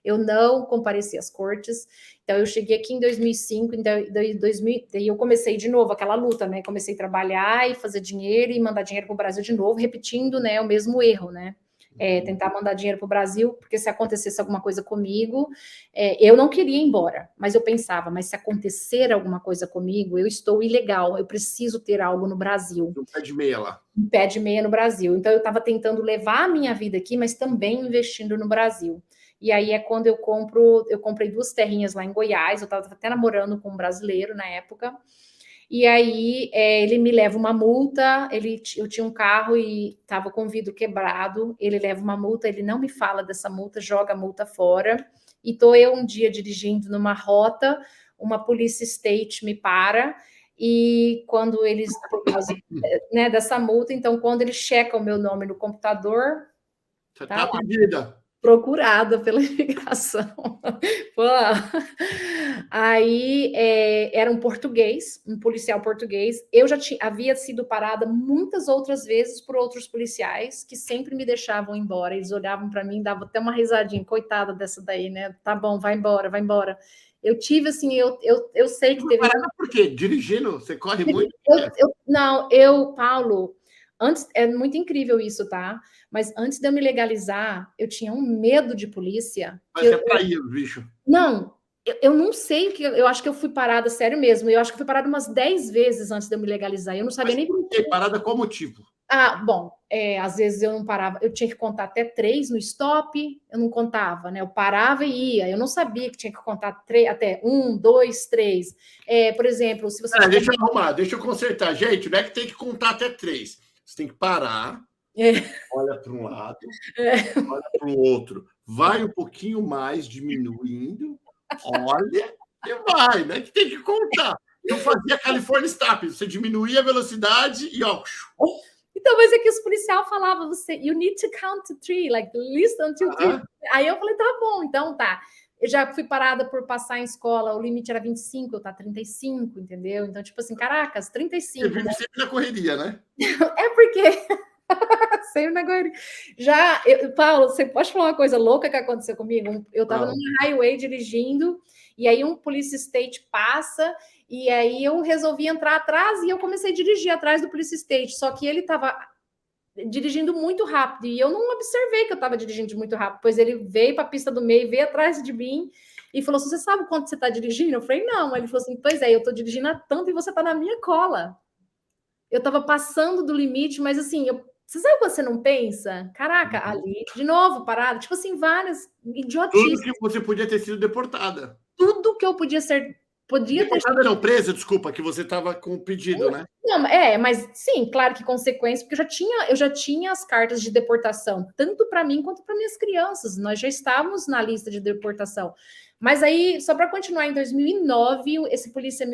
eu não compareci às cortes. Então, eu cheguei aqui em 2005, e eu comecei de novo aquela luta, né? Comecei a trabalhar e fazer dinheiro e mandar dinheiro para o Brasil de novo, repetindo, né, o mesmo erro, né? Tentar mandar dinheiro para o Brasil, porque se acontecesse alguma coisa comigo, eu não queria ir embora, mas eu pensava, mas se acontecer alguma coisa comigo, eu estou ilegal, eu preciso ter algo no Brasil. Um pé de meia lá. Um pé de meia no Brasil. Então, eu estava tentando levar a minha vida aqui, mas também investindo no Brasil. E aí é quando eu comprei 2 terrinhas lá em Goiás, eu estava até namorando com um brasileiro na época, e aí ele me leva uma multa, eu tinha um carro e estava com o vidro quebrado, ele leva uma multa, ele não me fala dessa multa, joga a multa fora, e estou eu um dia dirigindo numa rota, uma polícia state me para, e quando eles, por causa, né, dessa multa, então quando eles checam o meu nome no computador, Você tá perdida. Procurada pela imigração. Aí era um português, um policial português. Eu já havia sido parada muitas outras vezes por outros policiais que sempre me deixavam embora. Eles olhavam para mim, davam até uma risadinha, coitada dessa daí, né? Tá bom, vai embora, vai embora. Eu tive assim, eu sei que teve. Por quê? Dirigindo? Você corre muito? Paulo, antes é muito incrível isso, tá? Mas antes de eu me legalizar, eu tinha um medo de polícia. Mas é pra ir, bicho. Não, eu não sei, eu acho que eu fui parada, sério mesmo, eu acho que eu fui parada umas 10 vezes antes de eu me legalizar, eu não sabia nem... Por quê? Parada qual motivo? Bom, às vezes eu não parava, eu tinha que contar até 3 no stop, eu não contava, né? Eu parava e ia, eu não sabia que tinha que contar até 1, 2, 3. Por exemplo, se você... Deixa eu arrumar, deixa eu consertar. Gente, não é que tem que contar até 3. Você tem que parar, olha para um lado, olha para o outro, vai um pouquinho mais, diminuindo, olha e vai, né? Que tem que contar. Eu fazia California Stop, você diminuía a velocidade e ó. Então, mas é que os policiais falavam, you need to count to 3, like, listen until 3. Aí eu falei, tá bom, então tá. Eu já fui parada por passar em escola, o limite era 25, eu tá 35, entendeu? Então, tipo assim, caracas, 35. Você vive sempre na correria, né? É porque... sempre na correria. Paulo, você pode falar uma coisa louca que aconteceu comigo? Eu tava numa highway dirigindo, e aí um police state passa, e aí eu resolvi entrar atrás, e eu comecei a dirigir atrás do police state, só que ele tava dirigindo muito rápido, e eu não observei que eu tava dirigindo muito rápido, pois ele veio para a pista do meio, veio atrás de mim, e falou assim, você sabe quanto você tá dirigindo? Eu falei, não. Ele falou assim, pois é, eu tô dirigindo a tanto e você tá na minha cola. Eu tava passando do limite, mas assim, você sabe quando você não pensa? Caraca, ali, de novo, parado. Tipo assim, várias idiotices. Tudo que você podia ter sido deportada. Tudo que eu podia ser... Deportada não, presa, desculpa, que você estava com o pedido, né? Não, mas sim, claro que consequência, porque eu já tinha as cartas de deportação, tanto para mim quanto para minhas crianças. Nós já estávamos na lista de deportação. Mas aí, só para continuar, em 2009, esse policial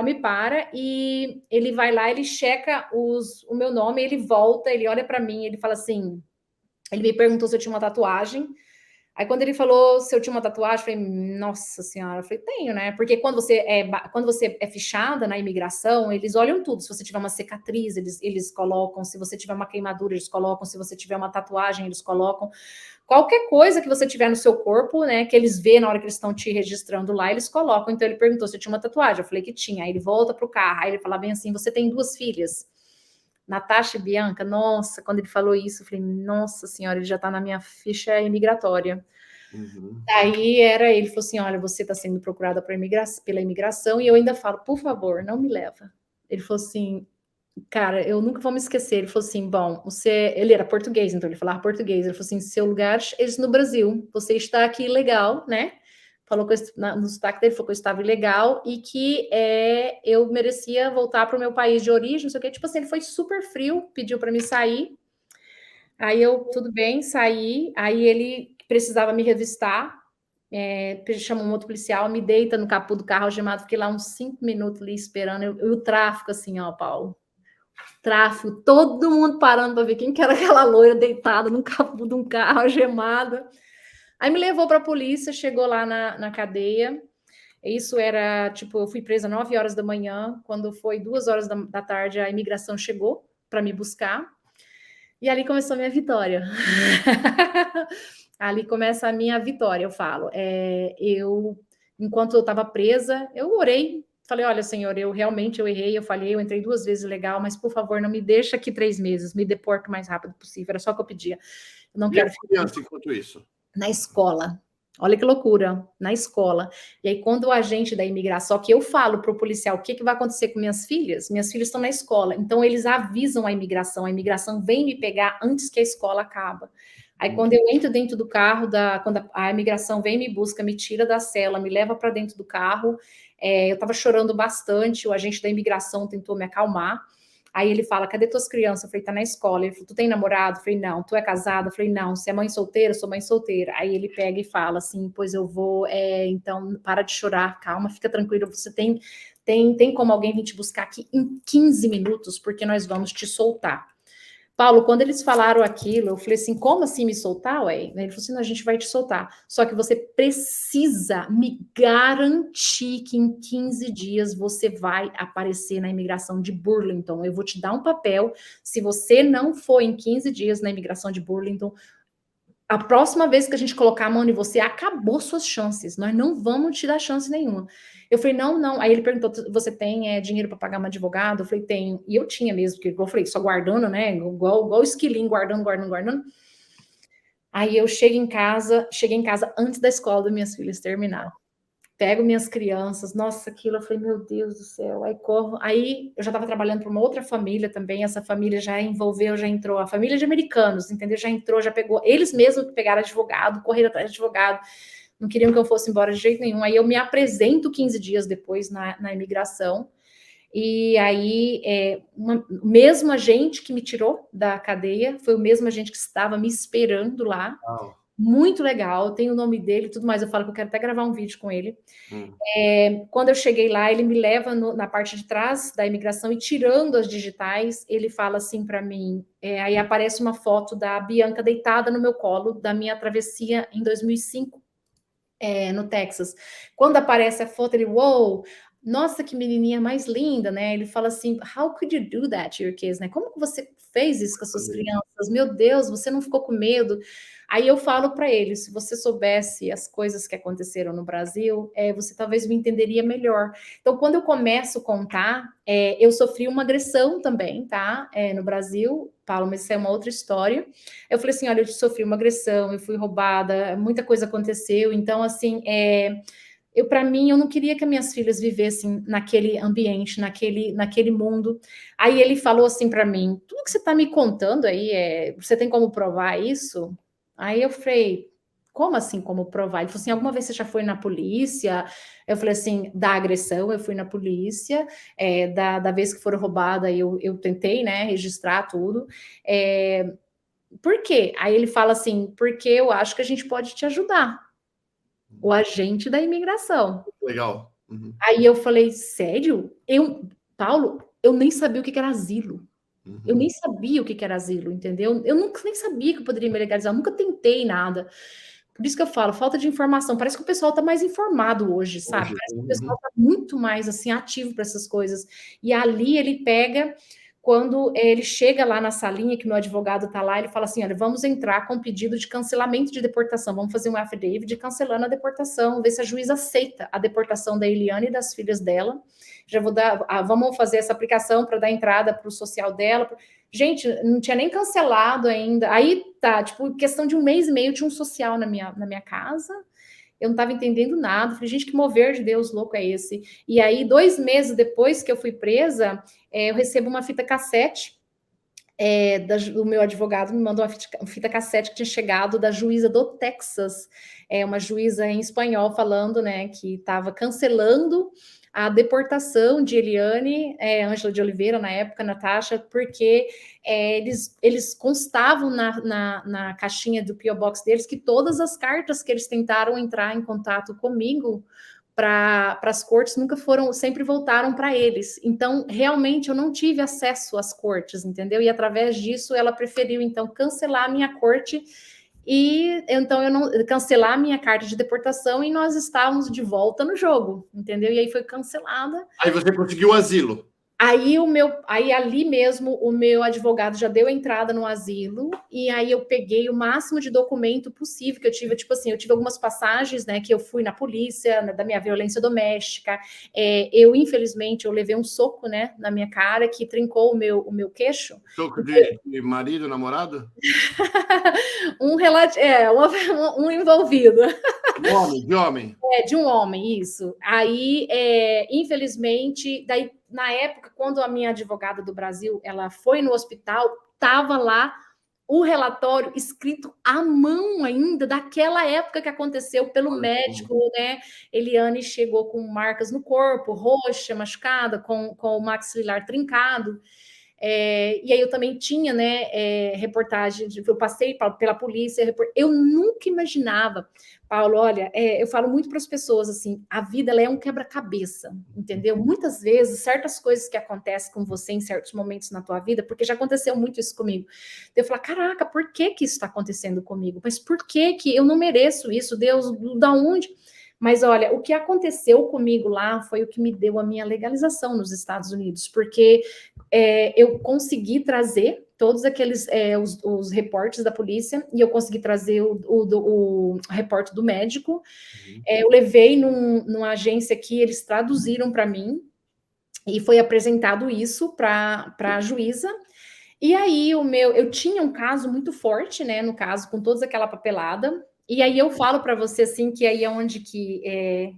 me para e ele vai lá, ele checa o meu nome, ele volta, ele olha para mim, ele fala assim, ele me perguntou se eu tinha uma tatuagem. Aí quando ele falou se eu tinha uma tatuagem, eu falei, nossa senhora, eu falei, tenho, né? Porque quando você é fichada na imigração, eles olham tudo. Se você tiver uma cicatriz, eles colocam. Se você tiver uma queimadura, eles colocam. Se você tiver uma tatuagem, eles colocam. Qualquer coisa que você tiver no seu corpo, né, que eles vê na hora que eles estão te registrando lá, eles colocam. Então ele perguntou se eu tinha uma tatuagem. Eu falei que tinha. Aí ele volta pro carro. Aí ele fala bem assim, você tem 2 filhas. Natasha e Bianca, nossa, quando ele falou isso, eu falei, nossa senhora, ele já tá na minha ficha imigratória. Aí ele falou assim, olha, você tá sendo procurada pela imigração, e eu ainda falo, por favor, não me leva. Ele falou assim, cara, eu nunca vou me esquecer, ele falou assim, bom, ele era português, então ele falava português, ele falou assim, seu lugar é no Brasil, você está aqui ilegal, né? Falou que no sotaque dele, falou que eu estava ilegal e que eu merecia voltar para o meu país de origem, não sei o que. Tipo assim, ele foi super frio, pediu para me sair. Aí eu, tudo bem, saí. Aí ele precisava me revistar, chamou um outro policial, me deita no capô do carro algemado, fiquei lá uns 5 minutos ali esperando. E o tráfico, assim, ó, Paulo. Tráfico, todo mundo parando para ver quem que era aquela loira deitada no capô de um carro algemada. Aí me levou para a polícia, chegou lá na cadeia. Isso era, tipo, eu fui presa 9 horas da manhã. Quando foi 2 horas da tarde, a imigração chegou para me buscar. E ali começou a minha vitória. Ali começa a minha vitória, eu falo. Enquanto eu estava presa, eu orei, falei, olha, Senhor, eu errei, eu falhei, eu entrei 2 vezes legal, mas por favor, não me deixa aqui 3 meses, me deporta o mais rápido possível, era só o que eu pedia. Eu não quero ficar criança enquanto isso? Na escola. Olha que loucura, na escola. E aí, quando o agente da imigração, só que eu falo para o policial o que vai acontecer com minhas filhas estão na escola, então eles avisam a imigração vem me pegar antes que a escola acaba. Aí, quando eu entro dentro do carro, quando a imigração vem, me busca, me tira da cela, me leva para dentro do carro, eu estava chorando bastante, o agente da imigração tentou me acalmar. Aí ele fala, cadê tuas crianças? Eu falei, tá na escola. Ele falou, tu tem namorado? Eu falei, não. Tu é casada? Eu falei, não. Você é mãe solteira? Eu sou mãe solteira. Aí ele pega e fala assim, pois eu vou, então para de chorar, calma, fica tranquilo, você tem como alguém vir te buscar aqui em 15 minutos, porque nós vamos te soltar. Paulo, quando eles falaram aquilo, eu falei assim, como assim me soltar, ué? Ele falou assim, não, a gente vai te soltar, só que você precisa me garantir que em 15 dias você vai aparecer na imigração de Burlington, eu vou te dar um papel, se você não for em 15 dias na imigração de Burlington, a próxima vez que a gente colocar a mão em você, acabou suas chances, nós não vamos te dar chance nenhuma. Eu falei, não. Aí ele perguntou, você tem dinheiro para pagar um advogado? Eu falei, tenho. E eu tinha mesmo, porque eu falei, só guardando, né? Igual esquilinho, guardando. Aí eu cheguei em casa antes da escola das minhas filhas terminar. Pego minhas crianças, nossa, aquilo, eu falei, meu Deus do céu, aí corro. Aí eu já estava trabalhando para uma outra família também, essa família já entrou, a família de americanos, entendeu? Já entrou, já pegou, eles mesmos que pegaram advogado, correram atrás de advogado, não queriam que eu fosse embora de jeito nenhum. Aí eu me apresento 15 dias depois na imigração, e aí o mesmo agente que me tirou da cadeia, foi o mesmo agente que estava me esperando lá. Oh. Muito legal, tem o nome dele e tudo mais, eu falo que eu quero até gravar um vídeo com ele. Quando eu cheguei lá, ele me leva na parte de trás da imigração e tirando as digitais, ele fala assim para mim, aí aparece uma foto da Bianca deitada no meu colo, da minha travessia em 2005, no Texas. Quando aparece a foto, ele, uou, nossa, que menininha mais linda, né? Ele fala assim, how could you do that to your kids, né? Como que você fez isso com as suas crianças? Meu Deus, você não ficou com medo? Aí eu falo para ele, se você soubesse as coisas que aconteceram no Brasil, você talvez me entenderia melhor. Então, quando eu começo a contar, eu sofri uma agressão também, tá? No Brasil, Paulo, mas isso é uma outra história. Eu falei assim, olha, eu sofri uma agressão, eu fui roubada, muita coisa aconteceu, então, assim, para mim, eu não queria que minhas filhas vivessem naquele ambiente, naquele mundo. Aí ele falou assim para mim, tudo que você está me contando aí, você tem como provar isso? Aí eu falei, como assim, como provar? Ele falou assim, alguma vez você já foi na polícia? Eu falei assim, da agressão, eu fui na polícia, da vez que foram roubada, eu tentei, né, registrar tudo. Por quê? Aí ele fala assim, porque eu acho que a gente pode te ajudar. O agente da imigração. Legal. Uhum. Aí eu falei, sério? Paulo, eu nem sabia o que era asilo. Uhum. Eu nem sabia o que era asilo, entendeu? Eu nunca nem sabia que eu poderia me legalizar, eu nunca tentei nada. Por isso que eu falo, falta de informação. Parece que o pessoal está mais informado hoje, sabe? Parece que o pessoal está muito mais assim ativo para essas coisas. E ali ele pega, quando ele chega lá na salinha, que meu advogado está lá, ele fala assim, olha, vamos entrar com pedido de cancelamento de deportação, vamos fazer um affidavit cancelando a deportação, ver se a juíza aceita a deportação da Eliane e das filhas dela. Já vou dar, vamos fazer essa aplicação para dar entrada para o social dela. Gente, não tinha nem cancelado ainda. Aí tá, tipo, questão de 1 mês e meio tinha um social na minha casa. Eu não estava entendendo nada. Falei, gente, que mover de Deus louco é esse? E aí, 2 meses depois que eu fui presa, eu recebo uma fita cassete. O meu advogado me mandou uma fita cassete que tinha chegado da juíza do Texas, uma juíza em espanhol falando, né, que estava cancelando a deportação de Eliane, Ângela de Oliveira, na época, Natasha, porque eles constavam na caixinha do P.O. Box deles que todas as cartas que eles tentaram entrar em contato comigo para as cortes nunca foram, sempre voltaram para eles. Então, realmente, eu não tive acesso às cortes, entendeu? E através disso, ela preferiu, então, cancelar a minha corte e então eu não cancelar a minha carta de deportação e nós estávamos de volta no jogo, entendeu? E aí foi cancelada. Aí você conseguiu asilo. Aí ali mesmo o meu advogado já deu entrada no asilo, e aí eu peguei o máximo de documento possível que eu tive, tipo assim, eu tive algumas passagens, né, que eu fui na polícia, né, da minha violência doméstica, infelizmente, eu levei um soco, né, na minha cara, que trincou o meu queixo. Soco de marido, namorado? Um envolvido. De homem. De um homem, isso. Aí, infelizmente, daí, na época, quando a minha advogada do Brasil, ela foi no hospital, estava lá o relatório escrito à mão ainda, daquela época que aconteceu pelo médico, né? Eliane chegou com marcas no corpo, roxa, machucada, com o maxilar trincado. E aí eu também tinha, né, reportagem, eu passei pela polícia, eu nunca imaginava, Paulo, olha, eu falo muito para as pessoas assim, a vida ela é um quebra-cabeça, entendeu? Muitas vezes, certas coisas que acontecem com você em certos momentos na tua vida, porque já aconteceu muito isso comigo, eu falo, caraca, por que isso está acontecendo comigo? Mas por que eu não mereço isso? Deus, da onde? Mas olha, o que aconteceu comigo lá foi o que me deu a minha legalização nos Estados Unidos, porque eu consegui trazer todos aqueles os reportes da polícia, e eu consegui trazer o reporte do médico. Eu levei numa agência que eles traduziram para mim, e foi apresentado isso para a juíza. E aí eu tinha um caso muito forte, né? No caso, com toda aquela papelada. E aí eu falo para você assim que aí é onde que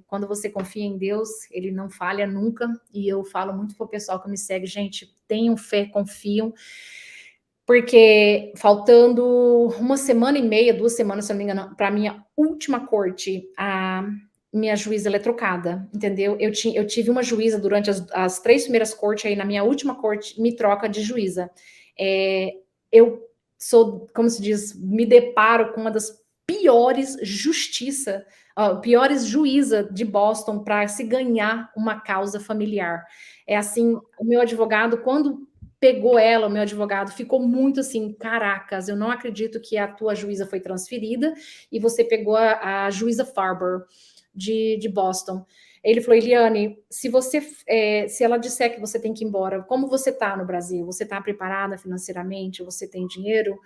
quando você confia em Deus, ele não falha nunca. E eu falo muito para o pessoal que me segue, gente, tenham fé, confiam, porque faltando uma semana e meia, 2 semanas, se eu não me engano, para a minha última corte, a minha juíza ela é trocada, entendeu? Eu tive uma juíza durante as 3 primeiras cortes, aí na minha última corte me troca de juíza. Eu sou, como se diz, me deparo com uma das piores piores juíza de Boston para se ganhar uma causa familiar. É assim, o meu advogado, quando pegou ela, o meu advogado ficou muito assim, caracas, eu não acredito que a tua juíza foi transferida e você pegou a juíza Farber de Boston. Ele falou, Eliane, se ela disser que você tem que ir embora, como você está no Brasil? Você está preparada financeiramente? Você tem dinheiro?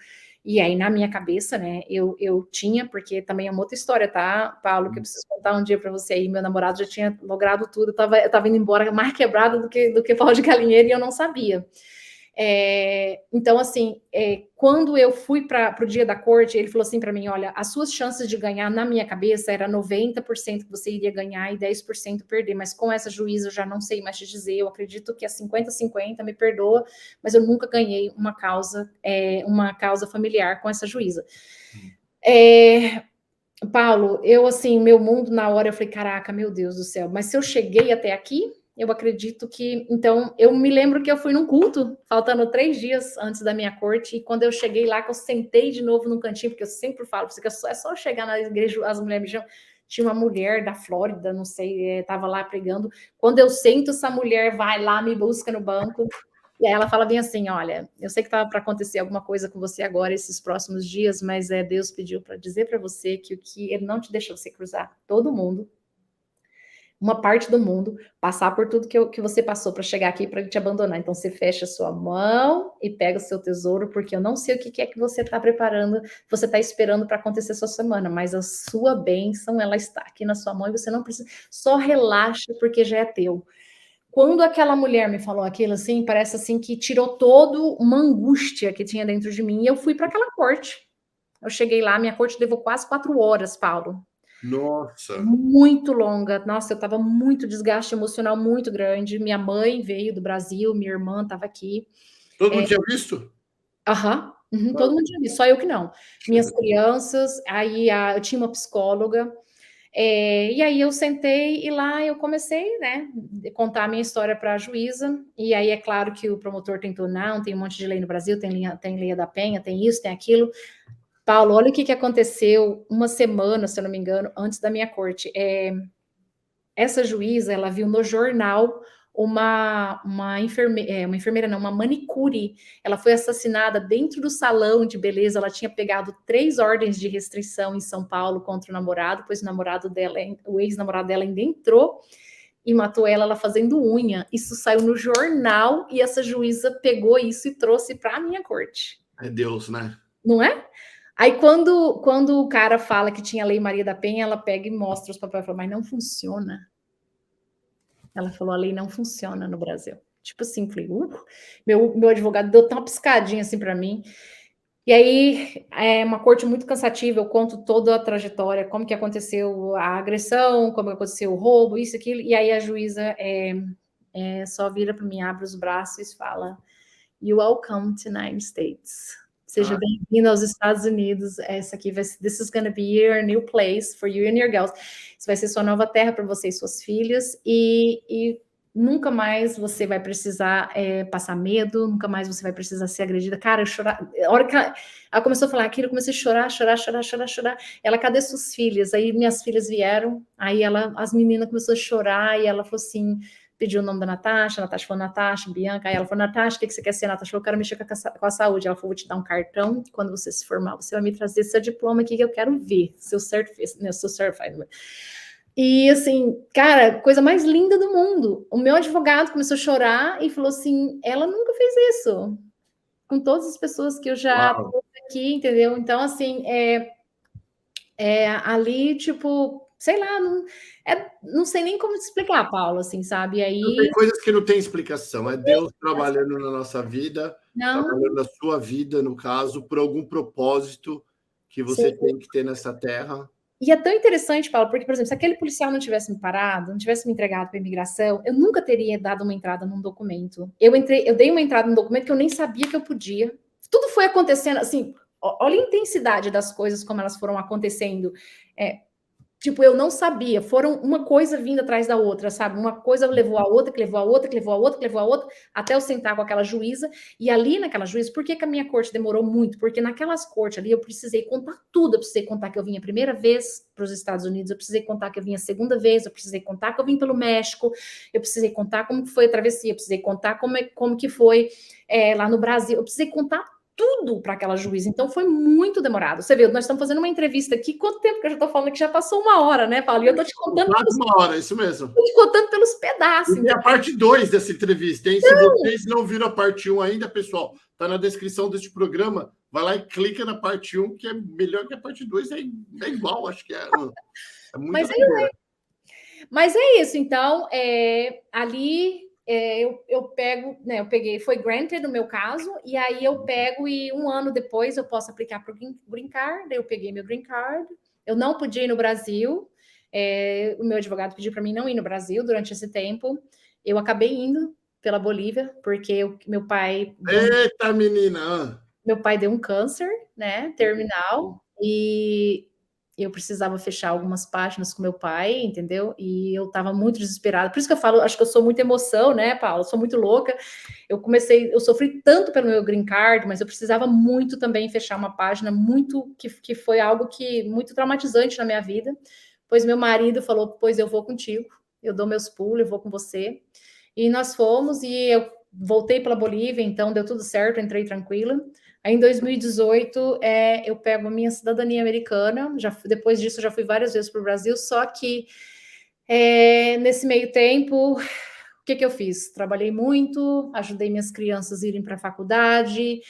E aí, na minha cabeça, né, eu tinha, porque também é uma outra história, tá, Paulo, que eu preciso contar um dia para você aí, meu namorado já tinha logrado tudo, eu tava indo embora mais quebrado do que pau de galinheiro, e eu não sabia. Então, assim, quando eu fui para o dia da corte, ele falou assim para mim, olha, as suas chances de ganhar, na minha cabeça, era 90% que você iria ganhar e 10% perder, mas com essa juíza eu já não sei mais te dizer, eu acredito que é 50-50, me perdoa, mas eu nunca ganhei uma causa familiar com essa juíza. Paulo, eu assim, meu mundo na hora, eu falei, caraca, meu Deus do céu, mas se eu cheguei até aqui, eu acredito que... Então, eu me lembro que eu fui num culto, faltando 3 dias antes da minha corte, e quando eu cheguei lá, que eu sentei de novo num cantinho, porque eu sempre falo, porque é só chegar na igreja, as mulheres me chamam, tinha uma mulher da Flórida, não sei, estava lá pregando, quando eu sento, essa mulher vai lá, me busca no banco, e aí ela fala bem assim, olha, eu sei que estava para acontecer alguma coisa com você agora, esses próximos dias, mas Deus pediu para dizer para você que o que ele não te deixou você cruzar todo mundo, uma parte do mundo, passar por tudo que você passou para chegar aqui para te abandonar. Então você fecha a sua mão e pega o seu tesouro, porque eu não sei o que é que você está preparando, você está esperando para acontecer essa semana, mas a sua bênção, ela está aqui na sua mão e você não precisa, só relaxa porque já é teu. Quando aquela mulher me falou aquilo, assim, parece assim que tirou toda uma angústia que tinha dentro de mim, e eu fui para aquela corte. Eu cheguei lá, minha corte levou quase 4 horas, Paulo. Nossa! Muito longa. Nossa, eu estava muito desgaste emocional muito grande. Minha mãe veio do Brasil, minha irmã estava aqui. Todo mundo tinha visto? Aham, todo mundo tinha visto, só eu que não. Minhas crianças, aí eu tinha uma psicóloga, e aí eu sentei e lá eu comecei, né, contar a minha história para a juíza, e aí é claro que o promotor tentou, não, tem um monte de lei no Brasil, tem lei da penha, tem isso, tem aquilo. Paulo, olha o que aconteceu uma semana, se eu não me engano, antes da minha corte. Essa juíza, ela viu no jornal uma enfermeira, não, uma manicure. Ela foi assassinada dentro do salão de beleza. Ela tinha pegado 3 ordens de restrição em São Paulo contra o namorado, pois o namorado dela, o ex-namorado dela ainda entrou. e matou ela fazendo unha. Isso saiu no jornal e essa juíza pegou isso e trouxe para a minha corte. É Deus, né? Não é? Aí quando o cara fala que tinha a Lei Maria da Penha, ela pega e mostra os papéis e fala, mas não funciona. Ela falou, a lei não funciona no Brasil. Tipo assim, falei, meu advogado deu uma piscadinha assim para mim. E aí, é uma corte muito cansativa, eu conto toda a trajetória, como que aconteceu a agressão, como aconteceu o roubo, isso, aquilo, e aí a juíza só vira para mim, abre os braços e fala, "You welcome to United States." Seja bem-vindo aos Estados Unidos. Essa aqui vai ser, this is gonna be your new place for you and your girls. Isso vai ser sua nova terra para você e suas filhas, e nunca mais você vai precisar passar medo, nunca mais você vai precisar ser agredida. Cara, eu chorar. A hora que ela começou a falar aquilo, eu comecei a chorar. Ela, cadê suas filhas? Aí minhas filhas vieram, aí as meninas começaram a chorar, e ela falou assim, pediu o nome da Natasha, a Natasha falou Natasha, Bianca, aí ela falou, Natasha, o que você quer ser? A Natasha falou, eu quero mexer com a saúde. Ela falou, vou te dar um cartão, quando você se formar, você vai me trazer seu diploma aqui que eu quero ver, seu certified. E assim, cara, coisa mais linda do mundo. O meu advogado começou a chorar e falou assim, ela nunca fez isso, com todas as pessoas que eu já trouxe aqui, entendeu? Então, assim, ali, tipo, sei lá, não sei nem como te explicar, Paulo, assim, sabe? Aí... Tem coisas que não tem explicação, é Deus trabalhando na nossa vida, trabalhando na sua vida, no caso, por algum propósito que você tem que ter nessa terra. E é tão interessante, Paulo, porque, por exemplo, se aquele policial não tivesse me parado, não tivesse me entregado para a imigração, eu nunca teria dado uma entrada num documento. Eu dei uma entrada num documento que eu nem sabia que eu podia. Tudo foi acontecendo, assim, olha a intensidade das coisas, como elas foram acontecendo. Tipo, eu não sabia, foram uma coisa vindo atrás da outra, sabe? Uma coisa levou a outra, que levou a outra, que levou a outra, que levou a outra, até eu sentar com aquela juíza. E ali naquela juíza, por que a minha corte demorou muito? Porque naquelas cortes ali eu precisei contar tudo. Eu precisei contar que eu vim a primeira vez para os Estados Unidos, eu precisei contar que eu vim a segunda vez, eu precisei contar que eu vim pelo México, eu precisei contar como que foi a travessia, eu precisei contar como que foi lá no Brasil, eu precisei contar tudo para aquela juíza, então foi muito demorado. Você vê, nós estamos fazendo uma entrevista aqui, quanto tempo que eu já estou falando que já passou 1 hora, né, Paulo? E eu estou te contando... Quase 1 hora, isso mesmo. Estou te contando pelos pedaços. E tem a parte 2 dessa entrevista, hein? Se vocês não viram a parte 1 ainda, pessoal, está na descrição deste programa, vai lá e clica na parte 1, que é melhor que a parte 2, é igual, acho que é muito legal. Mas é isso, então, ali... eu pego, né? Eu peguei, foi granted no meu caso, e aí eu pego e 1 ano depois eu posso aplicar para o Green Card. Eu peguei meu Green Card, eu não podia ir no Brasil, o meu advogado pediu para mim não ir no Brasil durante esse tempo. Eu acabei indo pela Bolívia, porque meu pai... Eita, menina! Meu pai deu um câncer, né, terminal, e eu precisava fechar algumas páginas com meu pai, entendeu? E eu estava muito desesperada. Por isso que eu falo, acho que eu sou muita emoção, né, Paulo? Eu sou muito louca. Eu sofri tanto pelo meu green card, mas eu precisava muito também fechar uma página muito que foi algo que muito traumatizante na minha vida. Pois meu marido falou: "Pois eu vou contigo. Eu dou meus pulos, eu vou com você". E nós fomos e eu voltei pela Bolívia, então deu tudo certo, entrei tranquila. Aí, em 2018, eu pego a minha cidadania americana. Depois disso, eu já fui várias vezes para o Brasil, só que nesse meio tempo, o que eu fiz? Trabalhei muito, ajudei minhas crianças a irem para a faculdade,